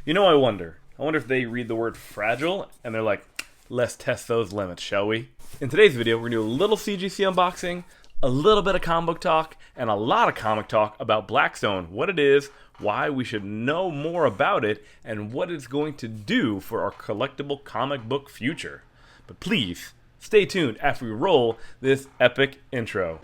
You know, I wonder. I wonder if they read the word fragile and they're like, let's test those limits, shall we? In today's video, we're going to do a little CGC unboxing, a little bit of comic book talk, and a lot of comic talk about Blackstone, what it is, why we should know more about it, and what it's going to do for our collectible comic book future. But please, stay tuned after we roll this epic intro.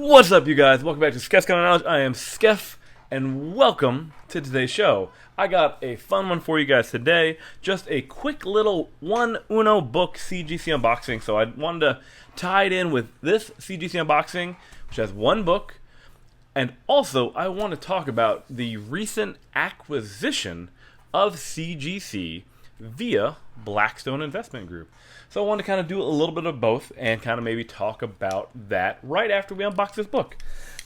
What's up, you guys? Welcome back to Skeffscomicknowledge. I am Skeff, and welcome to today's show. I got a fun one for you guys today. Just a quick little one Uno book CGC unboxing. So I wanted to tie it in with this CGC unboxing, which has one book. And also, I want to talk about the recent acquisition of CGC via Blackstone Investment Group. So I want to kind of do a little bit of both and kind of maybe talk about that right after we unbox this book.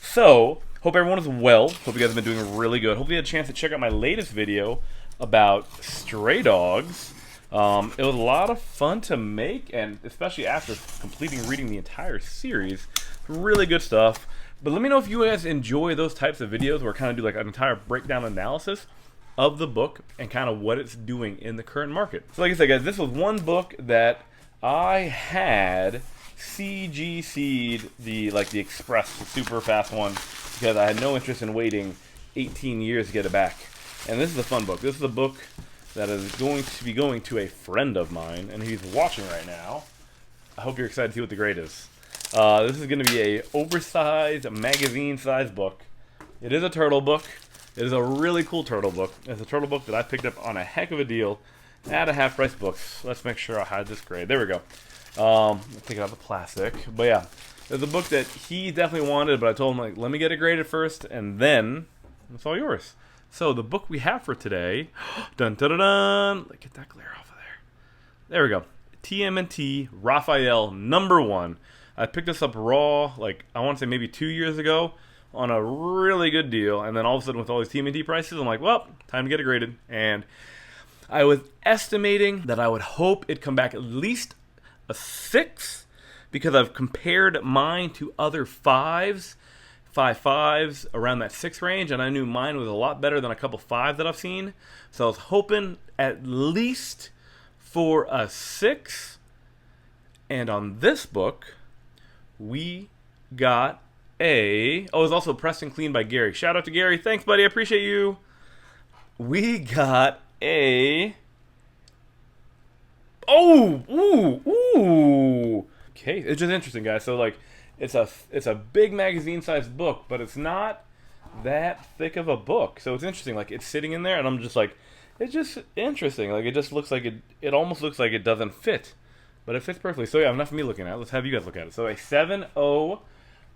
So, hope everyone is well. Hope you guys have been doing really good. Hope you had a chance to check out my latest video about stray dogs. It was a lot of fun to make, and especially after completing reading the entire series. Really good stuff. But let me know if you guys enjoy those types of videos where I kind of do like an entire breakdown analysis of the book and kind of what it's doing in the current market. So like I said, guys, this was one book that I had CGC'd the express, the super fast one, because I had no interest in waiting 18 years to get it back. And this is a fun book. This is a book that is going to be going to a friend of mine, and he's watching right now. I hope you're excited to see what the grade is. This is going to be a oversized magazine-sized book. It is a turtle book. It is a really cool turtle book. It's a turtle book that I picked up on a heck of a deal at a half-price books. Let's make sure I hide this grade. There we go. Let's take out the plastic. But yeah, there's a book that he definitely wanted, but I told him, like, let me get it graded first, and then it's all yours. So the book we have for today, dun dun dun dun. Let's get that glare off of there. There we go. TMNT Raphael #1. I picked this up raw, like, I want to say maybe 2 years ago, on a really good deal, and then all of a sudden with all these TMNT prices, I'm like, well, time to get it graded. And I was estimating that I would hope it'd come back at least a 6, because I've compared mine to other 5s around that 6 range, and I knew mine was a lot better than a couple 5 that I've seen. So I was hoping at least for a 6. And on this book, we got it was also pressed and cleaned by Gary. Shout out to Gary. Thanks, buddy. I appreciate you. We got a... Ooh. Okay, it's just interesting, guys. So, like, it's a big magazine-sized book, but it's not that thick of a book. So it's interesting. Like, it's sitting in there, and I'm just like, it's just interesting. Like, it just looks like it almost looks like it doesn't fit, but it fits perfectly. So yeah, enough for me looking at it. Let's have you guys look at it. So a 7.0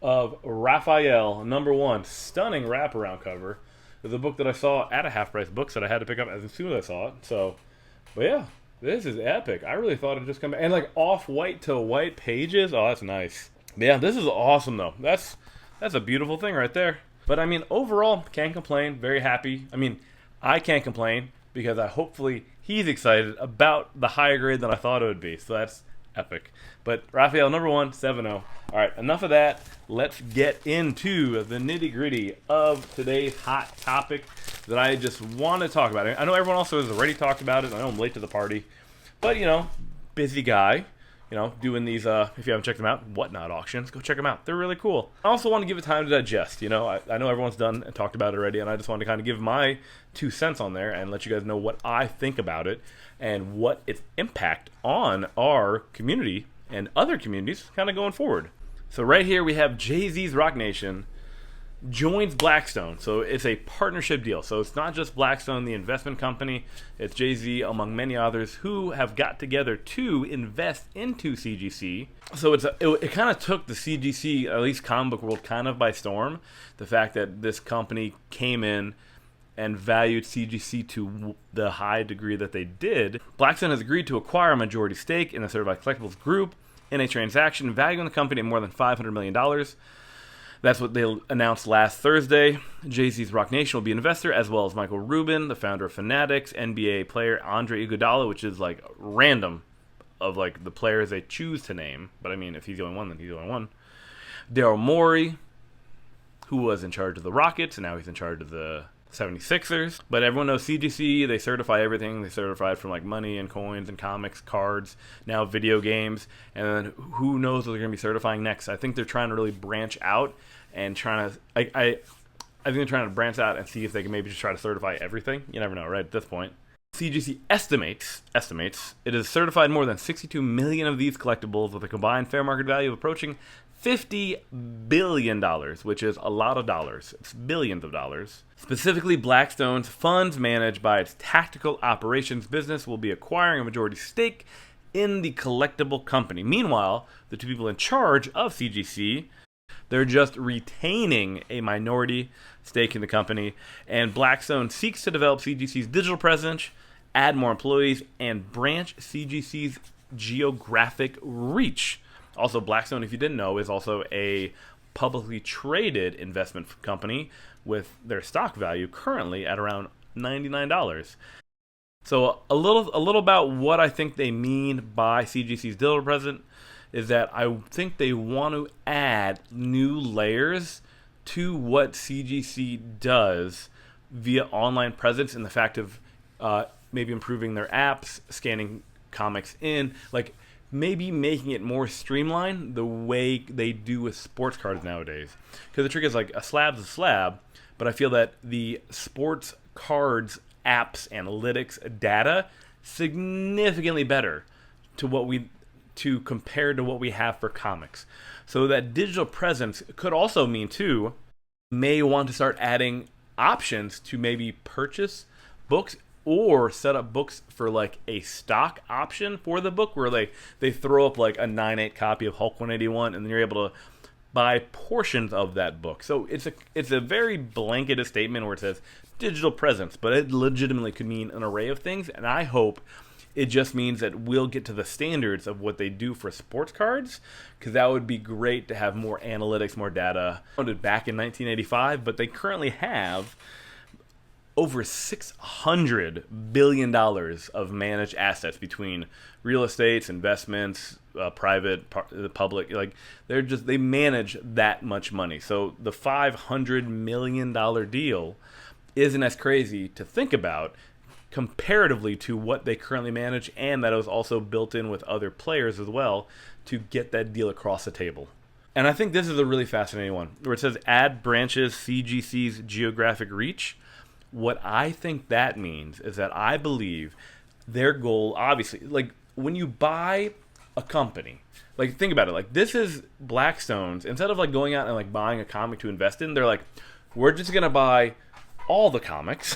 of Raphael #1, stunning wraparound cover. It's a book that I saw at a half-price books that I had to pick up as soon as I saw it. So, but yeah, this is epic. I really thought it'd just come back, and like off-white to white pages. Oh, that's nice. But yeah, this is awesome though. That's a beautiful thing right there. But I mean, overall, can't complain. Very happy. I mean, I can't complain because hopefully he's excited about the higher grade than I thought it would be. So that's epic. But Raphael #1, 7.0. All right, enough of that. Let's get into the nitty-gritty of today's hot topic that I just want to talk about. I know everyone else has already talked about it. I know I'm late to the party. But, you know, busy guy, you know, doing these, if you haven't checked them out, Whatnot auctions, go check them out. They're really cool. I also want to give it time to digest, you know. I know everyone's done and talked about it already, and I just want to kind of give my 2 cents on there and let you guys know what I think about it and what its impact on our community and other communities kind of going forward. So right here we have Jay-Z's Rock Nation joins Blackstone. So it's a partnership deal. So it's not just Blackstone, the investment company. It's Jay-Z, among many others, who have got together to invest into CGC. So it kind of took the CGC, at least comic book world, kind of by storm. The fact that this company came in and valued CGC to the high degree that they did. Blackstone has agreed to acquire a majority stake in the Certified Collectibles Group in a transaction valuing the company at more than $500 million. That's what they announced last Thursday. Jay-Z's Rock Nation will be an investor, as well as Michael Rubin, the founder of Fanatics, NBA player Andre Iguodala, which is like random. of like the players they choose to name. But I mean, if he's the only one, then he's the only one. Daryl Morey, who was in charge of the Rockets, and now he's in charge of the 76ers. But everyone knows CGC, they certify everything. They certify it from like money and coins and comics, cards, now video games. And then who knows what they're going to be certifying next. I think they're trying to really branch out and trying to... I think they're trying to branch out and see if they can maybe just try to certify everything. You never know, right, at this point. CGC estimates it has certified more than 62 million of these collectibles with a combined fair market value of approaching $50 billion, which is a lot of dollars. It's billions of dollars. Specifically, Blackstone's funds managed by its tactical operations business will be acquiring a majority stake in the collectible company. Meanwhile, the two people in charge of CGC, they're just retaining a minority stake in the company, and Blackstone seeks to develop CGC's digital presence, add more employees, and branch CGC's geographic reach. Also, Blackstone, if you didn't know, is also a publicly traded investment company with their stock value currently at around $99. So a little about what I think they mean by CGC's digital presence is that I think they want to add new layers to what CGC does via online presence, and the fact of maybe improving their apps, scanning comics in, like maybe making it more streamlined the way they do with sports cards nowadays. Because the trick is like a slab's a slab, but I feel that the sports cards apps analytics data significantly better to compare to what we have for comics. So that digital presence could also mean too, may want to start adding options to maybe purchase books or set up books for like a stock option for the book where they throw up like a 9/8 copy of Hulk 181 and then you're able to buy portions of that book. So it's a very blanketed statement where it says digital presence, but it legitimately could mean an array of things, and I hope it just means that we'll get to the standards of what they do for sports cards, because that would be great to have more analytics, more data. Founded back in 1985, but they currently have over $600 billion of managed assets between real estates, investments, private, the public. Like they manage that much money. So the $500 million deal isn't as crazy to think about comparatively to what they currently manage, and that was also built in with other players as well to get that deal across the table. And I think this is a really fascinating one, where it says add branches CGC's geographic reach. What I think that means is that I believe their goal, obviously, like when you buy a company, like think about it, like this is Blackstone's, instead of like going out and like buying a comic to invest in, they're like, we're just going to buy all the comics,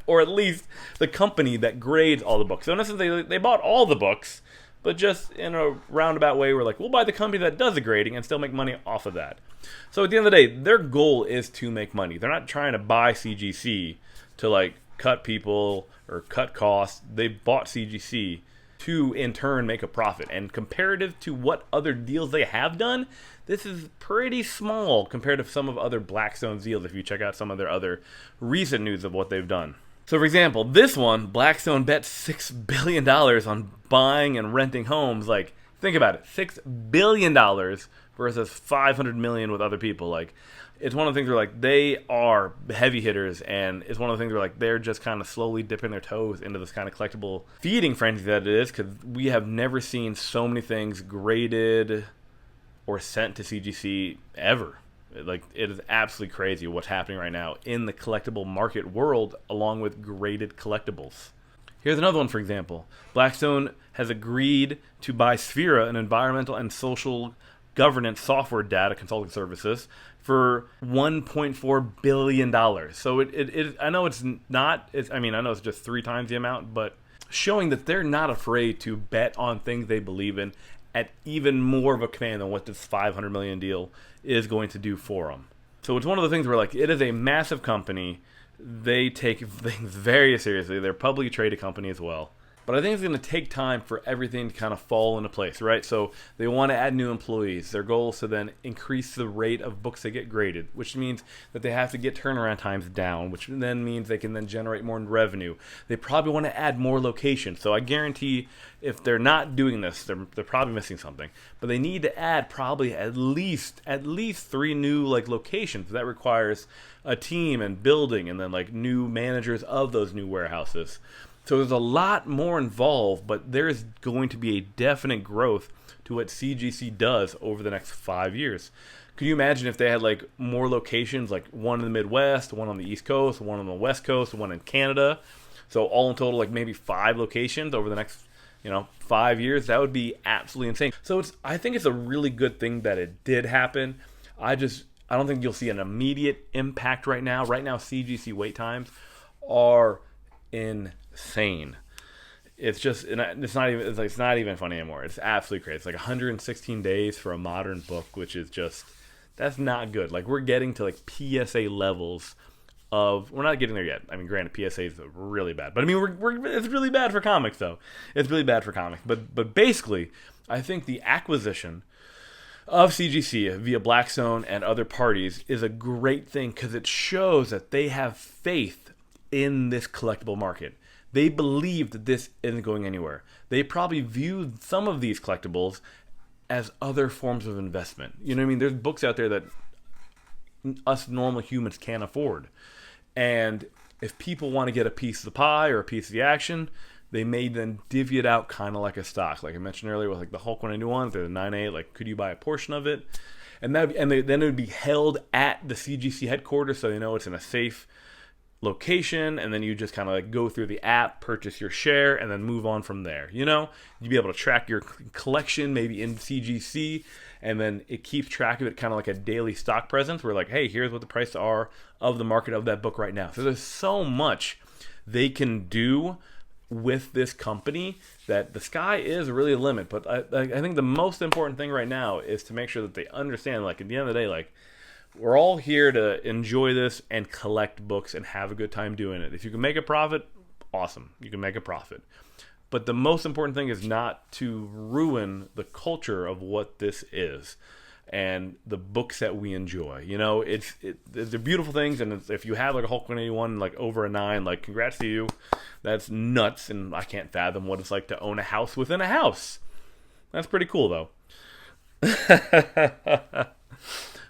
or at least the company that grades all the books. So in essence, they bought all the books, but just in a roundabout way, we're like, we'll buy the company that does the grading and still make money off of that. So at the end of the day, their goal is to make money. They're not trying to buy CGC to like cut people or cut costs. They bought CGC to in turn make a profit. And comparative to what other deals they have done, this is pretty small compared to some of other Blackstone's deals if you check out some of their other recent news of what they've done. So for example, this one, Blackstone bet $6 billion on buying and renting homes. Like, think about it, $6 billion versus $500 million with other people. Like, it's one of the things where like they are heavy hitters, and it's one of the things where like they're just kind of slowly dipping their toes into this kind of collectible feeding frenzy that it is, because we have never seen so many things graded or sent to CGC ever. Like, it is absolutely crazy what's happening right now in the collectible market world along with graded collectibles. Here's another one, for example. Blackstone has agreed to buy Sphera, an environmental and social governance software data consulting services, for $1.4 billion. So I know it's not, I know it's just 3 times the amount, but showing that they're not afraid to bet on things they believe in at even more of a command than what this $500 million deal is going to do for them. So it's one of the things where like it is a massive company. They take things very seriously. They're a publicly traded company as well. But I think it's going to take time for everything to kind of fall into place, right? So they want to add new employees. Their goal is to then increase the rate of books that get graded, which means that they have to get turnaround times down, which then means they can then generate more revenue. They probably want to add more locations. So I guarantee if they're not doing this, they're probably missing something. But they need to add probably at least 3 new like locations. That requires a team and building and then like new managers of those new warehouses. So there's a lot more involved, but there's going to be a definite growth to what CGC does over the next 5 years. Could you imagine if they had like more locations, like one in the Midwest, one on the East Coast, one on the West Coast, one in Canada? So all in total, like maybe 5 locations over the next 5 years. That would be absolutely insane. So I think it's a really good thing that it did happen. I don't think you'll see an immediate impact right now. Right now, CGC wait times are insane. It's not even funny anymore. It's absolutely crazy. It's like 116 days for a modern book, which is that's not good. Like we're getting to like PSA levels of, we're not getting there yet. I mean, granted, PSA is really bad, but I mean, it's really bad for comics though. It's really bad for comics. But basically, I think the acquisition of CGC via Blackstone and other parties is a great thing because it shows that they have faith in this collectible market. They believe that this isn't going anywhere. They probably view some of these collectibles as other forms of investment. You know what I mean? There's books out there that us normal humans can't afford. And if people want to get a piece of the pie or a piece of the action, they may then divvy it out kind of like a stock. Like I mentioned earlier with like the Hulk 191, they're the 9A, like could you buy a portion of it? And then it would be held at the CGC headquarters so they know it's in a safe location, and then you just kind of like go through the app, purchase your share, and then move on from there. You'd be able to track your collection maybe in CGC, and then it keeps track of it kind of like a daily stock presence where like, hey, here's what the prices are of the market of that book right now. So there's so much they can do with this company that the sky is really a limit. But I think the most important thing right now is to make sure that they understand, like at the end of the day, like we're all here to enjoy this and collect books and have a good time doing it. If you can make a profit, awesome. You can make a profit. But the most important thing is not to ruin the culture of what this is and the books that we enjoy. They're beautiful things, and if you have like a Hulk 181 like over a 9, like congrats to you. That's nuts, and I can't fathom what it's like to own a house within a house. That's pretty cool though.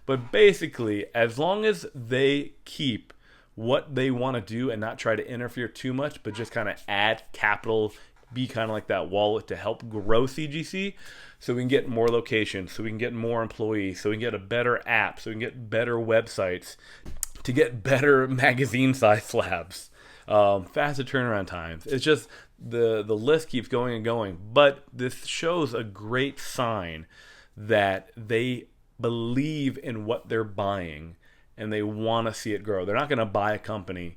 But basically, as long as they keep what they want to do and not try to interfere too much, but just kind of add capital, be kind of like that wallet to help grow CGC, so we can get more locations, so we can get more employees, so we can get a better app, so we can get better websites, to get better magazine size slabs, faster turnaround times. It's just the list keeps going and going. But this shows a great sign that they believe in what they're buying and they want to see it grow. They're not going to buy a company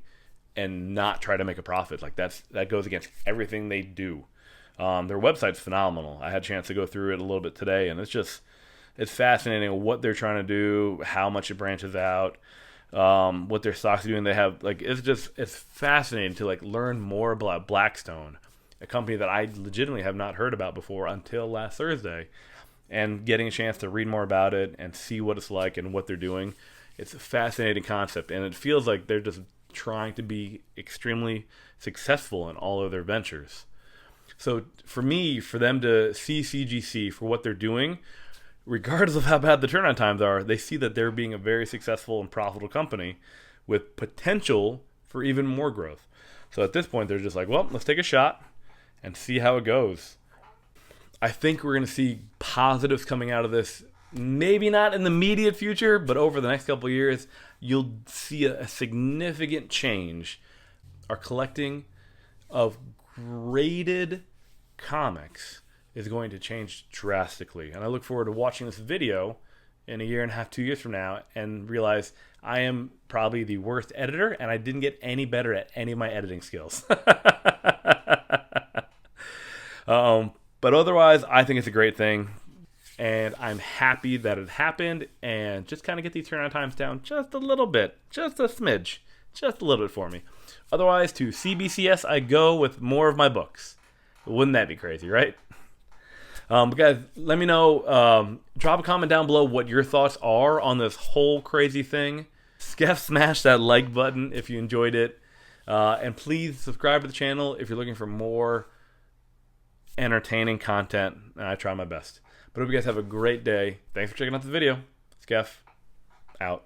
and not try to make a profit. Like that goes against everything they do. Their website's phenomenal. I had a chance to go through it a little bit today, and it's fascinating what they're trying to do, how much it branches out, what their stocks are doing. They have it's fascinating to like learn more about Blackstone, a company that I legitimately have not heard about before until last Thursday. And getting a chance to read more about it and see what it's like and what they're doing. It's a fascinating concept, and it feels like they're just trying to be extremely successful in all of their ventures. So for them to see CGC for what they're doing, regardless of how bad the turnaround times are, they see that they're being a very successful and profitable company with potential for even more growth. So at this point, they're just like, well, let's take a shot and see how it goes. I think we're going to see positives coming out of this. Maybe not in the immediate future, but over the next couple of years, you'll see a significant change. Our collecting of graded comics is going to change drastically. And I look forward to watching this video in a year and a half, 2 years from now, and realize I am probably the worst editor, and I didn't get any better at any of my editing skills. But otherwise, I think it's a great thing, and I'm happy that it happened, and just kind of get these turnaround times down just a little bit, just a smidge, just a little bit for me. Otherwise, to CBCS I go with more of my books. Wouldn't that be crazy, right? But guys, let me know. Drop a comment down below what your thoughts are on this whole crazy thing. Skeff, smash that like button if you enjoyed it. And please subscribe to the channel if you're looking for more entertaining content. And I try my best. But I hope you guys have a great day. Thanks for checking out the video. Skeff, out.